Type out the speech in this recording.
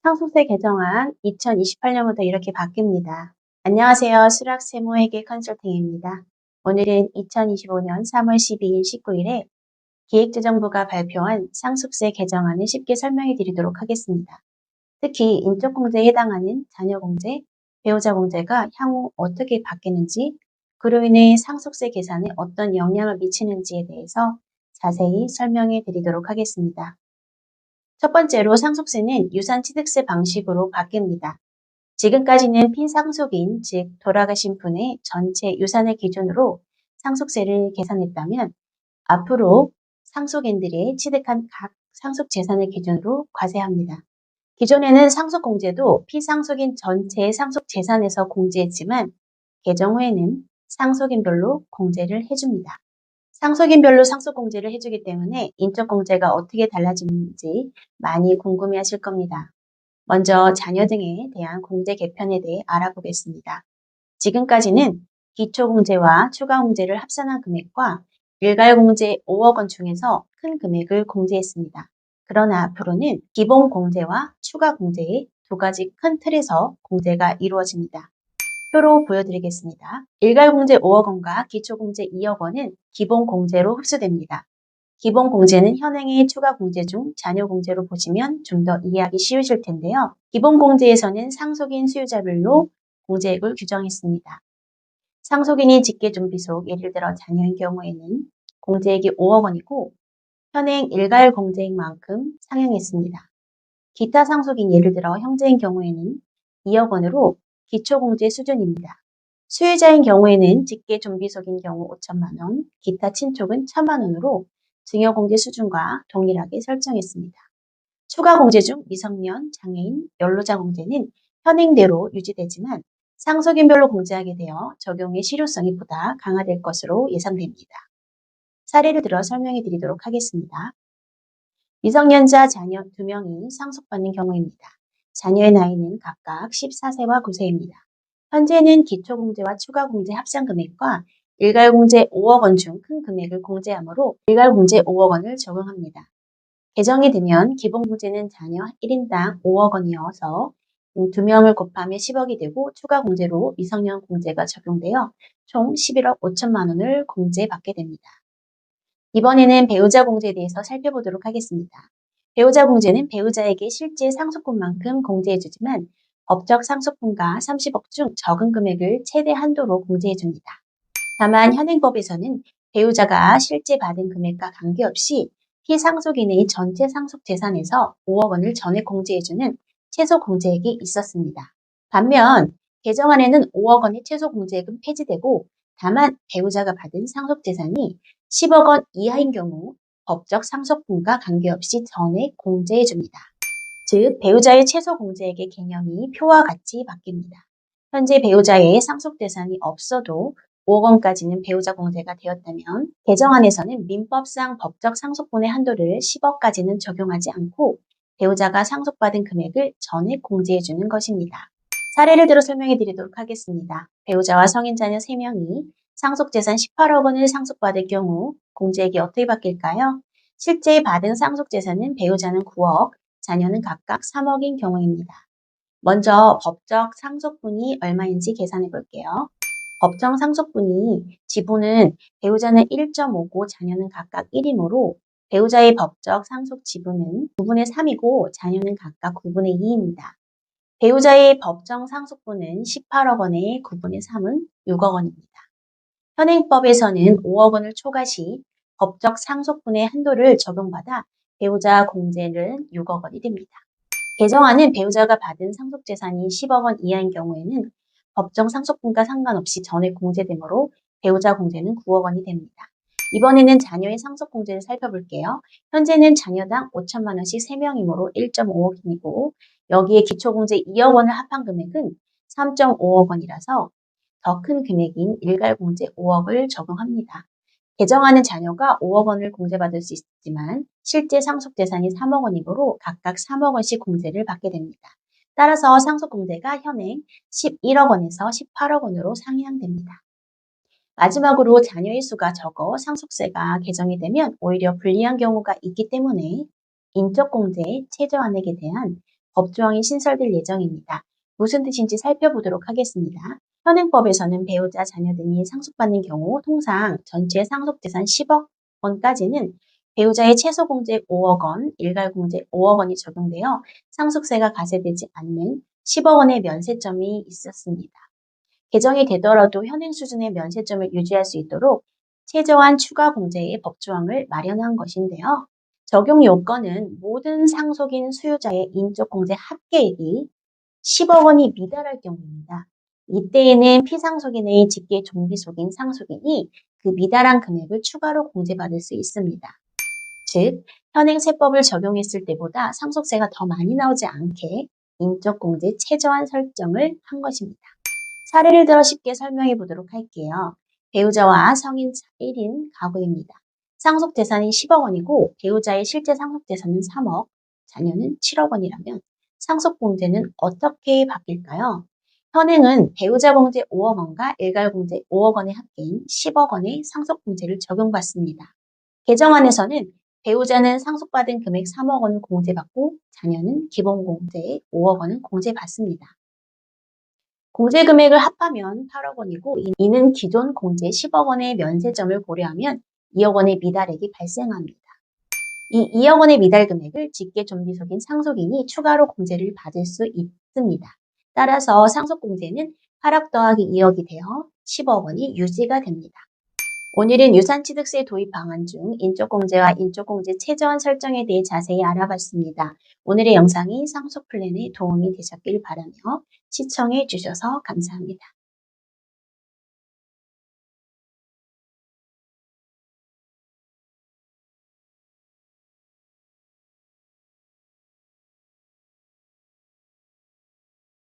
상속세 개정안 2028년부터 이렇게 바뀝니다. 안녕하세요. 수락세무회계 컨설팅입니다. 오늘은 2025년 3월 12일 19일에 기획재정부가 발표한 상속세 개정안을 쉽게 설명해 드리도록 하겠습니다. 특히 인적공제에 해당하는 자녀공제, 배우자공제가 향후 어떻게 바뀌는지, 그로 인해 상속세 계산에 어떤 영향을 미치는지에 대해서 자세히 설명해 드리도록 하겠습니다. 첫 번째로 상속세는 유산취득세 방식으로 바뀝니다. 지금까지는 피상속인, 즉 돌아가신 분의 전체 유산을 기준으로 상속세를 계산했다면 앞으로 상속인들이 취득한 각 상속재산을 기준으로 과세합니다. 기존에는 상속공제도 피상속인 전체의 상속재산에서 공제했지만 개정 후에는 상속인별로 공제를 해줍니다. 상속인별로 상속공제를 해주기 때문에 인적공제가 어떻게 달라지는지 많이 궁금해하실 겁니다. 먼저 자녀 등에 대한 공제 개편에 대해 알아보겠습니다. 지금까지는 기초공제와 추가공제를 합산한 금액과 일괄공제 5억 원 중에서 큰 금액을 공제했습니다. 그러나 앞으로는 기본공제와 추가공제의 두 가지 큰 틀에서 공제가 이루어집니다. 표로 보여드리겠습니다. 일괄공제 5억 원과 기초공제 2억 원은 기본공제로 흡수됩니다. 기본공제는 현행의 추가공제 중 자녀공제로 보시면 좀 더 이해하기 쉬우실 텐데요. 기본공제에서는 상속인 수요자별로 공제액을 규정했습니다. 상속인이 직계존비속, 예를 들어 자녀인 경우에는 공제액이 5억 원이고 현행 일괄공제액만큼 상향했습니다. 기타 상속인, 예를 들어 형제인 경우에는 2억 원으로 기초공제 수준입니다. 수요자인 경우에는 직계존비속인 경우 5천만 원, 기타 친족은 1,000만 원으로 증여공제 수준과 동일하게 설정했습니다. 추가공제 중 미성년, 장애인, 연로자 공제는 현행대로 유지되지만 상속인별로 공제하게 되어 적용의 실효성이 보다 강화될 것으로 예상됩니다. 사례를 들어 설명해 드리도록 하겠습니다. 미성년자 자녀 2명이 상속받는 경우입니다. 자녀의 나이는 각각 14세와 9세입니다. 현재는 기초공제와 추가공제 합산금액과 일괄공제 5억 원 중 큰 금액을 공제하므로 일괄공제 5억 원을 적용합니다. 개정이 되면 기본공제는 자녀 1인당 5억 원이어서 2명을 곱하면 10억이 되고 추가공제로 미성년 공제가 적용되어 총 11억 5천만 원을 공제받게 됩니다. 이번에는 배우자 공제에 대해서 살펴보도록 하겠습니다. 배우자 공제는 배우자에게 실제 상속분만큼 공제해주지만 법적 상속분과 30억 중 적은 금액을 최대 한도로 공제해줍니다. 다만 현행법에서는 배우자가 실제 받은 금액과 관계없이 피상속인의 전체 상속재산에서 5억 원을 전액 공제해주는 최소 공제액이 있었습니다. 반면 개정안에는 5억 원의 최소 공제액은 폐지되고 다만 배우자가 받은 상속재산이 10억 원 이하인 경우 법적 상속분과 관계없이 전액 공제해줍니다. 즉 배우자의 최소 공제액의 개념이 표와 같이 바뀝니다. 현재 배우자의 상속재산이 없어도 5억 원까지는 배우자 공제가 되었다면 개정안에서는 민법상 법적 상속분의 한도를 10억까지는 적용하지 않고 배우자가 상속받은 금액을 전액 공제해주는 것입니다. 사례를 들어 설명해 드리도록 하겠습니다. 배우자와 성인 자녀 3명이 상속재산 18억 원을 상속받을 경우 공제액이 어떻게 바뀔까요? 실제 받은 상속재산은 배우자는 9억, 자녀는 각각 3억인 경우입니다. 먼저 법적 상속분이 얼마인지 계산해 볼게요. 법정 상속분이 지분은 배우자는 1.5고 자녀는 각각 1이므로 배우자의 법적 상속 지분은 9분의 3이고 자녀는 각각 9분의 2입니다. 배우자의 법정 상속분은 18억 원의 9분의 3은 6억 원입니다. 현행법에서는 5억 원을 초과 시 법적 상속분의 한도를 적용받아 배우자 공제는 6억 원이 됩니다. 개정안은 배우자가 받은 상속재산이 10억 원 이하인 경우에는 법정 상속분과 상관없이 전액 공제되므로 배우자 공제는 9억 원이 됩니다. 이번에는 자녀의 상속공제를 살펴볼게요. 현재는 자녀당 5천만 원씩 3명이므로 1.5억이고 여기에 기초공제 2억 원을 합한 금액은 3.5억 원이라서 더 큰 금액인 일괄공제 5억을 적용합니다. 개정안은 자녀가 5억 원을 공제받을 수 있지만 실제 상속재산이 3억 원이므로 각각 3억 원씩 공제를 받게 됩니다. 따라서 상속공제가 현행 11억 원에서 18억 원으로 상향됩니다. 마지막으로 자녀의 수가 적어 상속세가 개정이 되면 오히려 불리한 경우가 있기 때문에 인적공제 최저한액에 대한 법조항이 신설될 예정입니다. 무슨 뜻인지 살펴보도록 하겠습니다. 현행법에서는 배우자, 자녀 등이 상속받는 경우 통상 전체 상속재산 10억 원까지는 배우자의 최소공제 5억 원, 일괄공제 5억 원이 적용되어 상속세가 가세되지 않는 10억 원의 면세점이 있었습니다. 개정이 되더라도 현행 수준의 면세점을 유지할 수 있도록 최저한 추가 공제의 법조항을 마련한 것인데요. 적용 요건은 모든 상속인 수요자의 인적 공제 합계액이 10억 원이 미달할 경우입니다. 이때에는 피상속인의 직계 종비속인 상속인이 그 미달한 금액을 추가로 공제받을 수 있습니다. 즉, 현행 세법을 적용했을 때보다 상속세가 더 많이 나오지 않게 인적 공제 최저한 설정을 한 것입니다. 사례를 들어 쉽게 설명해 보도록 할게요. 배우자와 성인 1인 가구입니다. 상속재산이 10억 원이고 배우자의 실제 상속재산은 3억, 자녀는 7억 원이라면 상속공제는 어떻게 바뀔까요? 현행은 배우자 공제 5억 원과 일괄공제 5억 원의 합계인 10억 원의 상속공제를 적용받습니다. 개정안에서는 배우자는 상속받은 금액 3억 원을 공제받고 자녀는 기본공제 5억 원을 공제받습니다. 공제 금액을 합하면 8억 원이고 이는 기존 공제 10억 원의 면세점을 고려하면 2억 원의 미달액이 발생합니다. 이 2억 원의 미달 금액을 직계 좀비속인 상속인이 추가로 공제를 받을 수 있습니다. 따라서 상속공제는 8억 더하기 2억이 되어 10억 원이 유지가 됩니다. 오늘은 유산취득세 도입 방안 중 인적공제와 인적공제 최저한 설정에 대해 자세히 알아봤습니다. 오늘의 영상이 상속 플랜에 도움이 되셨길 바라며 시청해 주셔서 감사합니다.